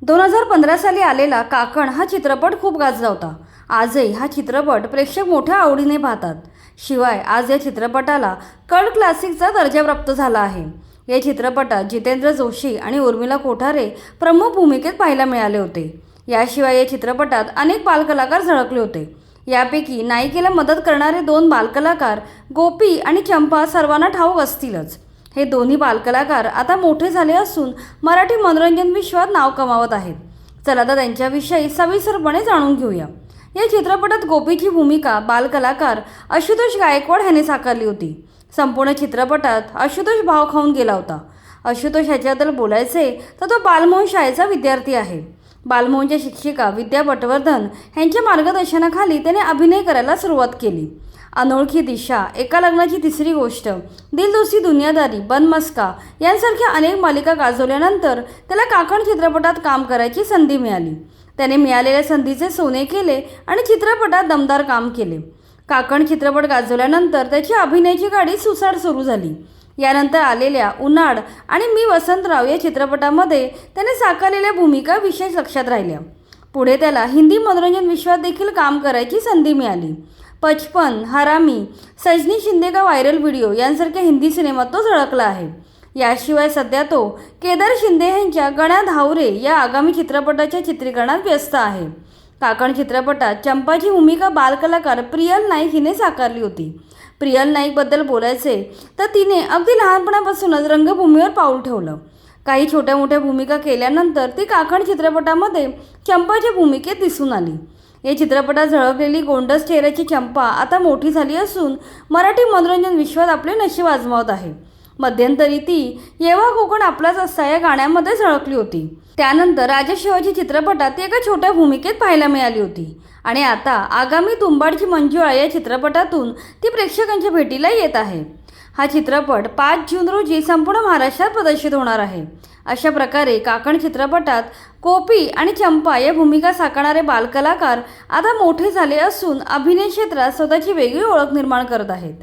2015 साली आलेला काकण हा चित्रपट खूप गाजला होता। आजही हा चित्रपट प्रेक्षक मोठ्या आवडीने पाहतात। शिवाय आज या चित्रपटाला कल्ट क्लासिकचा दर्जा प्राप्त झाला आहे। या चित्रपटात जितेंद्र जोशी आणि उर्मिला कोठारे प्रमुख भूमिकेत पाहायला मिळाले होते। याशिवाय या चित्रपटात अनेक बालकलाकार झळकले होते। यापैकी नायिकेला मदत करणारे दोन बालकलाकार गोपी आणि चंपा सर्वांना ठाऊक असतीलच। हे दोन्ही बालकलाकार आता मोठे झाले असून मराठी मनोरंजन विश्वात नाव कमावत आहेत। चला तर त्यांच्याविषयी सविस्तरपणे जाणून घेऊया। या चित्रपटात गोपीची भूमिका बालकलाकार आशुतोष गायकवाड यांनी साकारली होती। संपूर्ण चित्रपटात आशुतोष भाव खाऊन गेला होता। आशुतोष ह्याच्याबद्दल बोलायचे तर तो बालमोहन शाळेचा विद्यार्थी आहे। बालमोहनच्या शिक्षिका विद्या पटवर्धन यांच्या मार्गदर्शनाखाली त्याने अभिनय करायला सुरुवात केली। अनोळखी दिशा, एका लग्नाची तिसरी गोष्ट, दिल दोस्ती दुनियादारी, बनमस्का यांसारख्या अनेक मालिका गाजवल्यानंतर त्याला काकण चित्रपटात काम करायची संधी मिळाली। त्याने मिळालेल्या संधीचे सोने केले आणि चित्रपटात दमदार काम केले। काकण चित्रपट गाजवल्यानंतर त्याची अभिनयाची गाडी सुसाट सुरू झाली। यानंतर आलेल्या उन्हाळ आणि मी वसंतराव या चित्रपटामध्ये त्याने साकारलेल्या भूमिका विशेष लक्षात राहिल्या। पुढे त्याला हिंदी मनोरंजन विश्वात देखील काम करायची संधी मिळाली। बचपन, हरामी, सजनी शिंदे का व्हायरल व्हिडिओ यांसारख्या हिंदी सिनेमात तो झळकला आहे। याशिवाय सध्या तो केदार शिंदे यांच्या गण्या धावरे या आगामी चित्रपटाच्या चित्रीकरणात व्यस्त आहे। काकण चित्रपटात चंपाची भूमिका बालकलाकार प्रियल नाईक हिने साकारली होती। प्रियल नाईकबद्दल बोलायचे तर तिने अगदी लहानपणापासूनच रंगभूमीवर पाऊल ठेवलं। काही छोट्या मोठ्या भूमिका केल्यानंतर ती काकण चित्रपटामध्ये चंपाच्या भूमिकेत दिसून आली। या चित्रपटात झळकलेली गोंडस चेहऱ्याची चंपा आता मोठी झाली असून मराठी मनोरंजन विश्वात आपले नशीब आजमावत आहे। मध्यंतरी ती येव्हा कोकण आपलाच असता या गाण्यामध्ये झळकली होती। त्यानंतर राजा शिवाजी चित्रपटात ती एका छोट्या भूमिकेत पाहायला मिळाली होती आणि आता आगामी तुंबाडची मंजुळा या चित्रपटातून ती प्रेक्षकांच्या भेटीला येत आहे। हा चित्रपट 5 जून रोजी संपूर्ण महाराष्ट्रात प्रदर्शित होणार आहे। अशा प्रकारे काकण चित्रपटात गोपी आणि चंपा या भूमिका साकारणारे बालकलाकार आता मोठे झाले असून अभिनय क्षेत्रात स्वतःची वेगळी ओळख निर्माण करत आहेत।